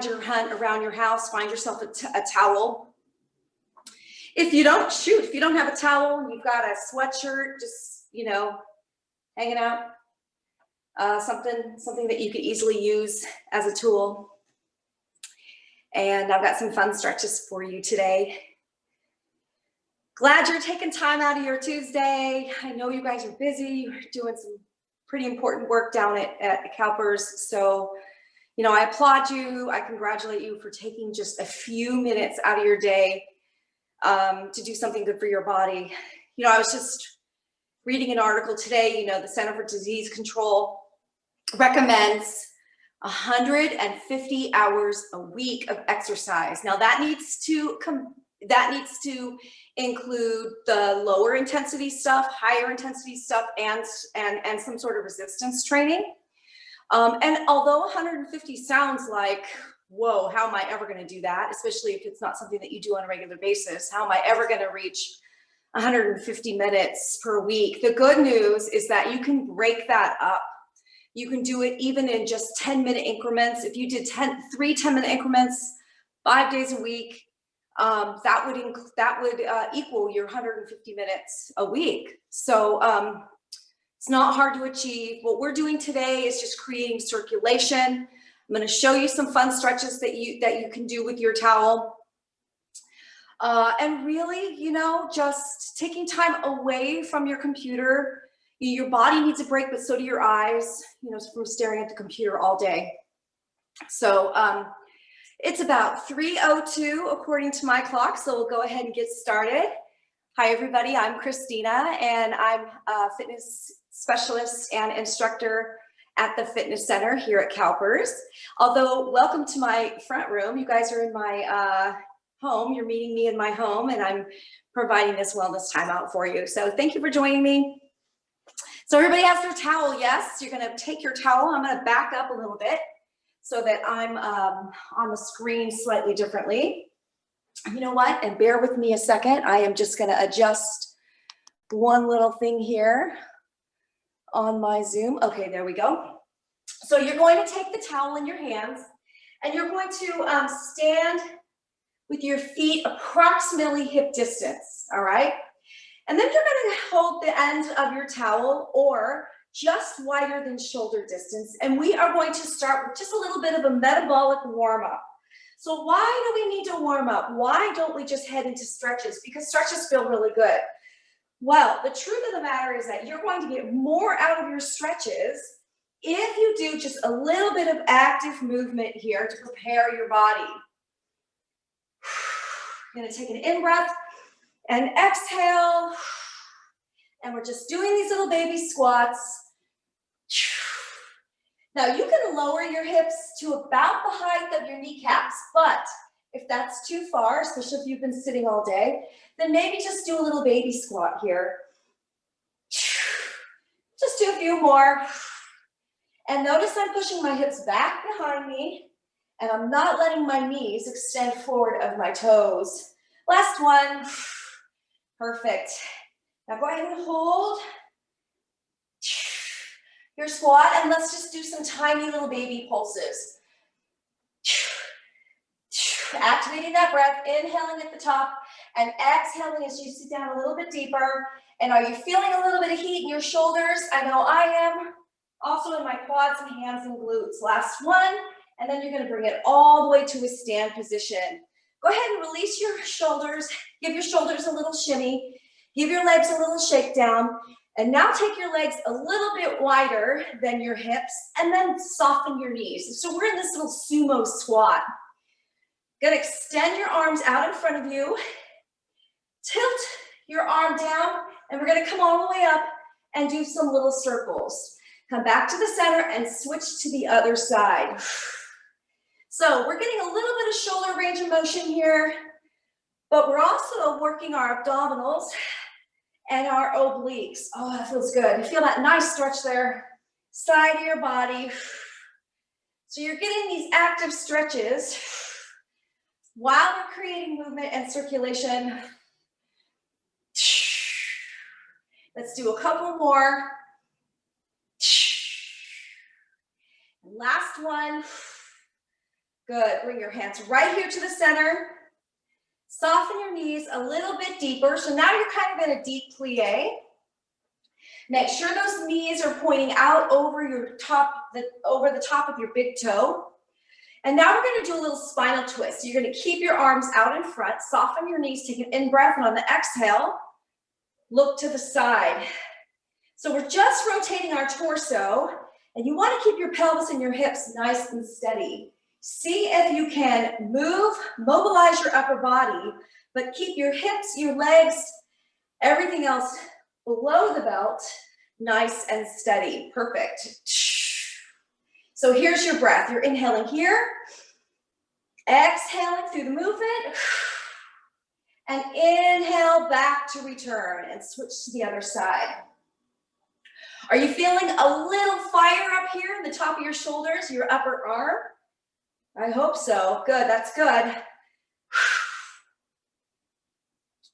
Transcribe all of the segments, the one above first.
scavenger hunt around your house, find yourself a towel. If you don't, shoot, if you don't have a towel, you've got a sweatshirt, just, you know, hanging out, something that you could easily use as a tool. And I've got some fun stretches for you today. Glad you're taking time out of your Tuesday. I know you guys are busy. You're doing some pretty important work down at CalPERS. So, you know, I applaud you. I congratulate you for taking just a few minutes out of your day to do something good for your body. You know, I was just reading an article today, you know, the Center for Disease Control recommends 150 hours a week of exercise. Now that needs to include the lower intensity stuff, higher intensity stuff, and some sort of resistance training. And although 150 sounds like, whoa, how am I ever going to do that? Especially if it's not something that you do on a regular basis. How am I ever going to reach 150 minutes per week? The good news is that you can break that up. You can do it even in just 10-minute increments. If you did 3 10-minute increments, 5 days a week, that would equal your 150 minutes a week. So it's not hard to achieve. What we're doing today is just creating circulation. I'm going to show you some fun stretches that you can do with your towel. And really, you know, just taking time away from your computer. Your body needs a break, but so do your eyes, you know, from staring at the computer all day. So it's about 3:02 according to my clock, so we'll go ahead and get started. Hi, everybody. I'm Christina, and I'm a fitness specialist and instructor at the fitness center here at CalPERS. Although, welcome to my front room. You guys are in my home. You're meeting me in my home, and I'm providing this wellness time out for you. So thank you for joining me. So everybody has their towel, yes? You're gonna take your towel. I'm gonna back up a little bit so that I'm on the screen slightly differently. You know what? And bear with me a second. I am just gonna adjust one little thing here on my Zoom. Okay, there we go. So you're going to take the towel in your hands and you're going to stand with your feet approximately hip distance, all right? And then you're going to hold the end of your towel or just wider than shoulder distance. And we are going to start with just a little bit of a metabolic warm up. So why do we need to warm up? Why don't we just head into stretches? Because stretches feel really good. Well, the truth of the matter is that you're going to get more out of your stretches if you do just a little bit of active movement here to prepare your body. You're going to take an in-breath and exhale. And we're just doing these little baby squats. Now you can lower your hips to about the height of your kneecaps, but if that's too far, especially if you've been sitting all day, then maybe just do a little baby squat here. Just do a few more. And notice I'm pushing my hips back behind me, and I'm not letting my knees extend forward of my toes. Last one. Perfect. Now go ahead and hold your squat, and let's just do some tiny little baby pulses. Activating that breath, inhaling at the top, and exhaling as you sit down a little bit deeper. And are you feeling a little bit of heat in your shoulders? I know I am. Also in my quads and hands and glutes. Last one, and then you're going to bring it all the way to a stand position. Go ahead and release your shoulders. Give your shoulders a little shimmy. Give your legs a little shake down. And now take your legs a little bit wider than your hips and then soften your knees. So we're in this little sumo squat. Gonna extend your arms out in front of you. Tilt your arm down, and we're gonna come all the way up and do some little circles. Come back to the center and switch to the other side. So we're getting a little bit of shoulder range of motion here, but we're also working our abdominals and our obliques. Oh, that feels good. You feel that nice stretch there, side of your body. So you're getting these active stretches while we're creating movement and circulation. Let's do a couple more. Last one. Good, bring your hands right here to the center. Soften your knees a little bit deeper. So now you're kind of in a deep plie. Make sure those knees are pointing out over your top, over the top of your big toe. And now we're going to do a little spinal twist. You're going to keep your arms out in front, soften your knees, take an in-breath, and on the exhale, look to the side. So we're just rotating our torso, and you want to keep your pelvis and your hips nice and steady. See if you can mobilize your upper body, but keep your hips, your legs, everything else below the belt, nice and steady. Perfect. So here's your breath. You're inhaling here, exhaling through the movement, and inhale back to return and switch to the other side. Are you feeling a little fire up here in the top of your shoulders, your upper arm? I hope so. Good, that's good.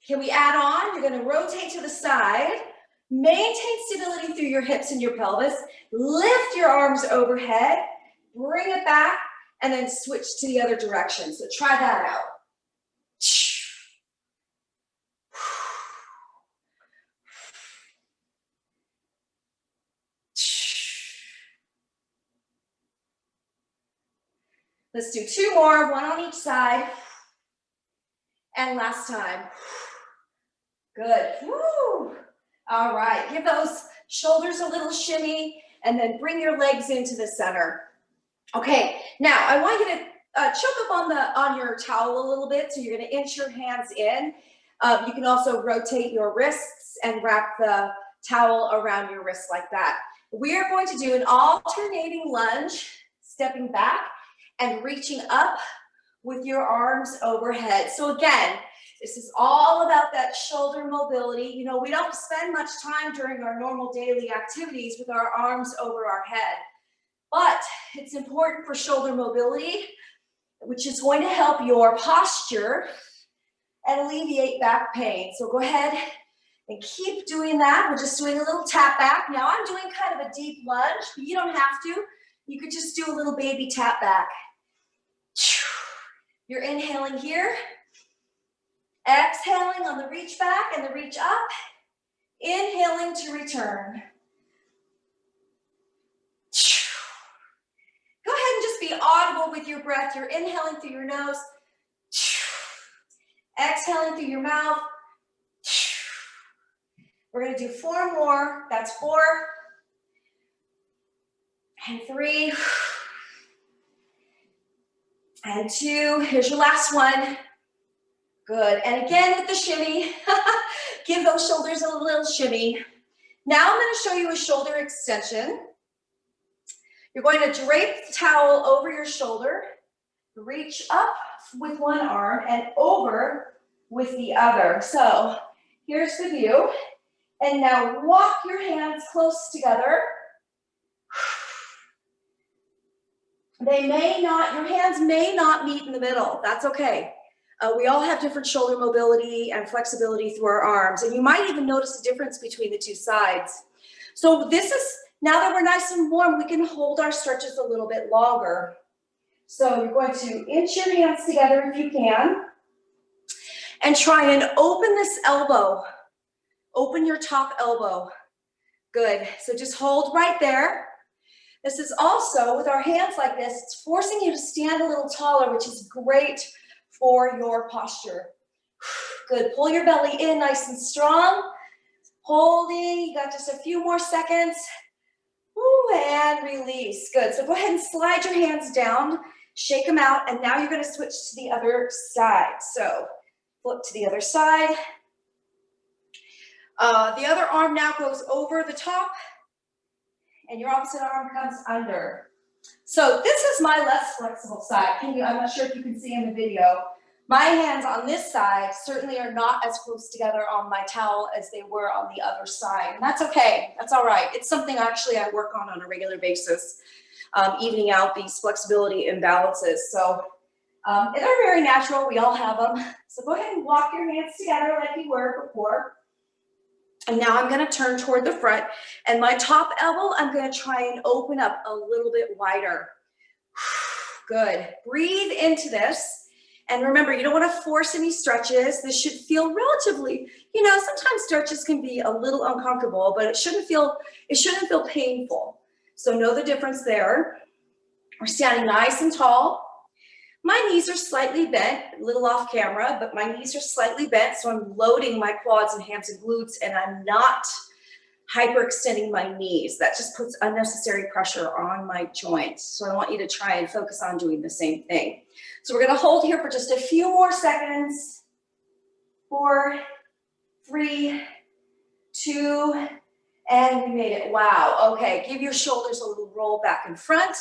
Can we add on? You're going to rotate to the side. Maintain stability through your hips and your pelvis. Lift your arms overhead. Bring it back, and then switch to the other direction. So try that out. Let's do 2 more, 1 on each side. And last time. Good. Woo. All right, give those shoulders a little shimmy, and then bring your legs into the center. Okay, now I want you to choke up on your towel a little bit, so you're going to inch your hands in. You can also rotate your wrists and wrap the towel around your wrists like that. We are going to do an alternating lunge, stepping back and reaching up with your arms overhead. So again, this is all about that shoulder mobility. You know, we don't spend much time during our normal daily activities with our arms over our head, but it's important for shoulder mobility, which is going to help your posture and alleviate back pain. So go ahead and keep doing that. We're just doing a little tap back. Now I'm doing kind of a deep lunge, but you don't have to. You could just do a little baby tap back. You're inhaling here. Exhaling on the reach back and the reach up. Inhaling to return. Go ahead and just be audible with your breath. You're inhaling through your nose. Exhaling through your mouth. We're going to do 4 more. That's 4. And 3. And 2. Here's your last one. Good. And again with the shimmy. Give those shoulders a little shimmy. Now I'm going to show you a shoulder extension. You're going to drape the towel over your shoulder. Reach up with one arm and over with the other. So here's the view. And now walk your hands close together. Your hands may not meet in the middle. That's okay. We all have different shoulder mobility and flexibility through our arms. And you might even notice a difference between the 2 sides. So this is, now that we're nice and warm, we can hold our stretches a little bit longer. So you're going to inch your hands together if you can. And try and open this elbow. Open your top elbow. Good. So just hold right there. This is also, with our hands like this, it's forcing you to stand a little taller, which is great for your posture. Good. Pull your belly in nice and strong. Holding. You got just a few more seconds. Ooh, and release. Good. So go ahead and slide your hands down. Shake them out. And now you're going to switch to the other side. So flip to the other side. The other arm now goes over the top. And your opposite arm comes under. So this is my less flexible side. I'm not sure if you can see in the video. My hands on this side certainly are not as close together on my towel as they were on the other side. And that's okay. That's all right. It's something actually I work on a regular basis, evening out these flexibility imbalances. So they're very natural. We all have them. So go ahead and walk your hands together like you were before. And now I'm going to turn toward the front, and my top elbow, I'm going to try and open up a little bit wider. Good. Breathe into this. And remember, you don't want to force any stretches. This should feel relatively, sometimes stretches can be a little uncomfortable, but it shouldn't feel painful. So know the difference there. We're standing nice and tall. My knees are slightly bent, a little off camera, but my knees are slightly bent. So I'm loading my quads and hams and glutes, and I'm not hyperextending my knees. That just puts unnecessary pressure on my joints. So I want you to try and focus on doing the same thing. So we're going to hold here for just a few more seconds. 4, 3, 2, and we made it. Wow. Okay. Give your shoulders a little roll back in front.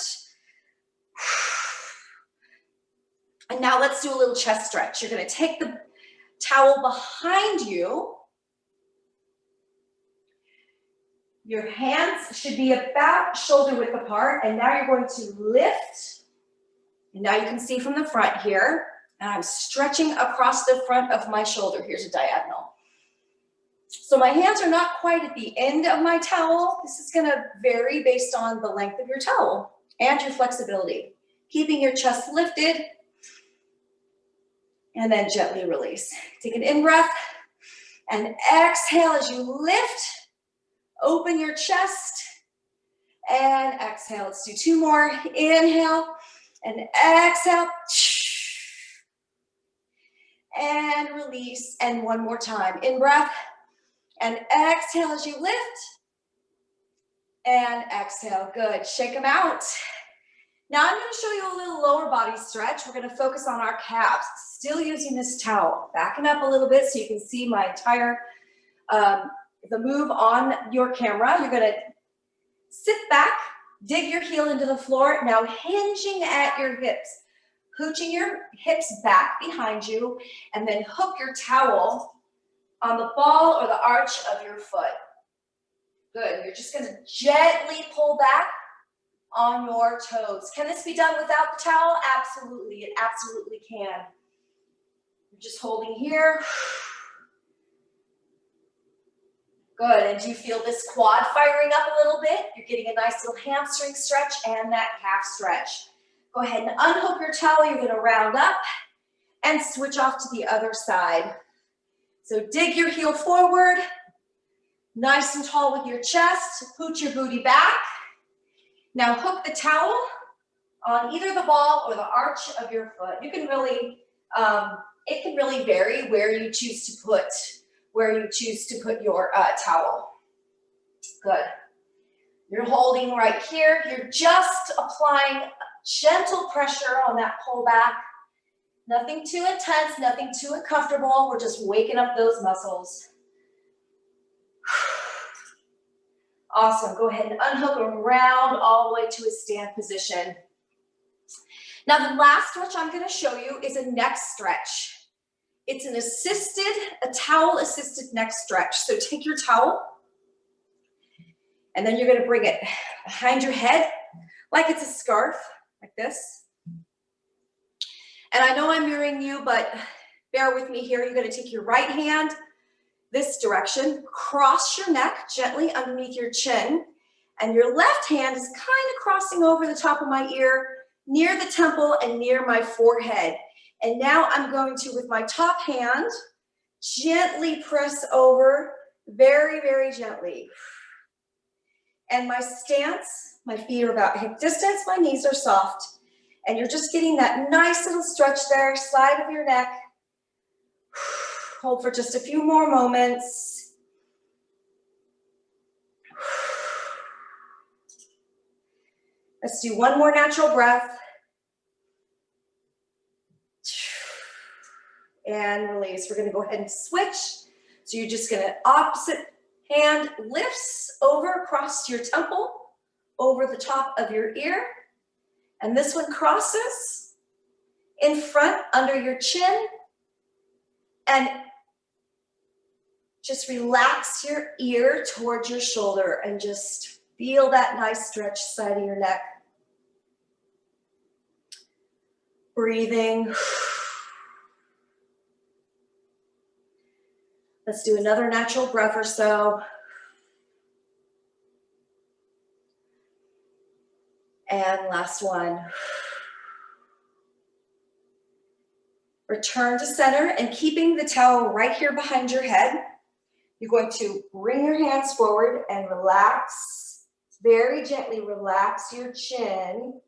And now let's do a little chest stretch. You're going to take the towel behind you. Your hands should be about shoulder width apart. And now you're going to lift. And now you can see from the front here. And I'm stretching across the front of my shoulder. Here's a diagonal. So my hands are not quite at the end of my towel. This is going to vary based on the length of your towel and your flexibility. Keeping your chest lifted. And then gently release. Take an in-breath and exhale as you lift. Open your chest and exhale. Let's do 2 more. Inhale and exhale. And release. And 1 more time. In-breath and exhale as you lift. And exhale. Good. Shake them out. Now I'm going to show you a little lower body stretch. We're going to focus on our calves. Still using this towel. Backing up a little bit so you can see my entire, the move on your camera. You're going to sit back, dig your heel into the floor. Now hinging at your hips. Pooching your hips back behind you. And then hook your towel on the ball or the arch of your foot. Good. You're just going to gently pull back on your toes. Can this be done without the towel? Absolutely, it absolutely can. You're just holding here. Good, and do you feel this quad firing up a little bit? You're getting a nice little hamstring stretch and that calf stretch. Go ahead and unhook your towel. You're gonna round up and switch off to the other side. So dig your heel forward, nice and tall with your chest, pooch your booty back. Now hook the towel on either the ball or the arch of your foot. You can really, it can really vary where you choose to put your towel. Good. You're holding right here. You're just applying gentle pressure on that pull back. Nothing too intense, nothing too uncomfortable. We're just waking up those muscles. Awesome. Go ahead and unhook and round all the way to a stand position. Now the last stretch I'm going to show you is a neck stretch. It's a towel-assisted neck stretch. So take your towel, and then you're going to bring it behind your head like it's a scarf, like this. And I know I'm mirroring you, but bear with me here. You're going to take your right hand this direction, cross your neck gently underneath your chin, and your left hand is kind of crossing over the top of my ear, near the temple and near my forehead. And now I'm going to, with my top hand, gently press over, very, very gently. And my stance, my feet are about hip distance, my knees are soft. And you're just getting that nice little stretch there, side of your neck. Hold for just a few more moments. Let's do 1 more natural breath. And release. We're going to go ahead and switch. So you're just going to opposite hand lifts over across your temple, over the top of your ear. And this one crosses in front under your chin. And just relax your ear towards your shoulder and just feel that nice stretch side of your neck. Breathing. Let's do another natural breath or so. And last one. Return to center and keeping the towel right here behind your head. You're going to bring your hands forward and relax, very gently relax your chin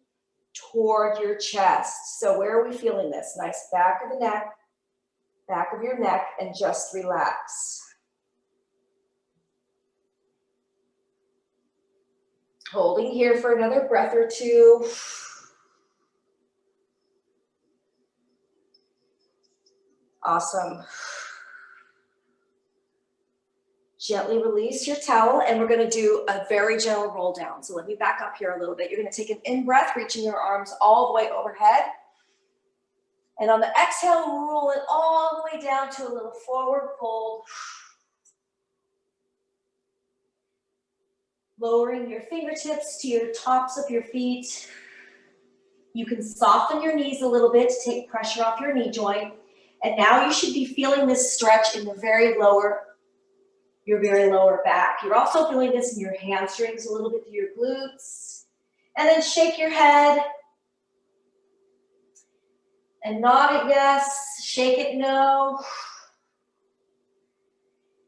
toward your chest. So where are we feeling this? Nice back of the neck, back of your neck, and just relax. Holding here for another breath or two. Awesome. Gently release your towel, and we're going to do a very gentle roll down. So let me back up here a little bit. You're going to take an in-breath, reaching your arms all the way overhead. And on the exhale, roll it all the way down to a little forward fold. Lowering your fingertips to your tops of your feet. You can soften your knees a little bit to take pressure off your knee joint. And now you should be feeling this stretch in the your very lower back. You're also feeling this in your hamstrings a little bit through your glutes. And then shake your head. And nod it yes, shake it no.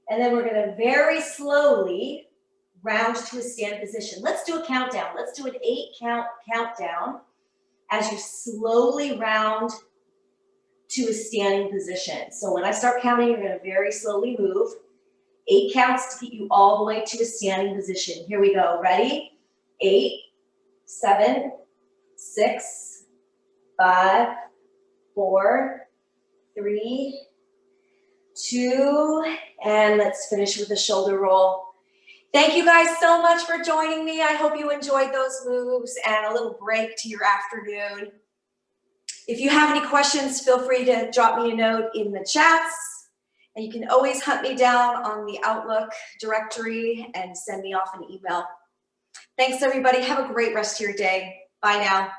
And then we're gonna very slowly round to a stand position. Let's do a countdown. Let's do an 8-count countdown as you slowly round to a standing position. So when I start counting, you're gonna very slowly move. 8 counts to get you all the way to a standing position. Here we go, ready? 8, 7, 6, 5, 4, 3, 2, and let's finish with a shoulder roll. Thank you guys so much for joining me. I hope you enjoyed those moves and a little break to your afternoon. If you have any questions, feel free to drop me a note in the chats, and you can always hunt me down on the Outlook directory and send me off an email. Thanks everybody. Have a great rest of your day. Bye now.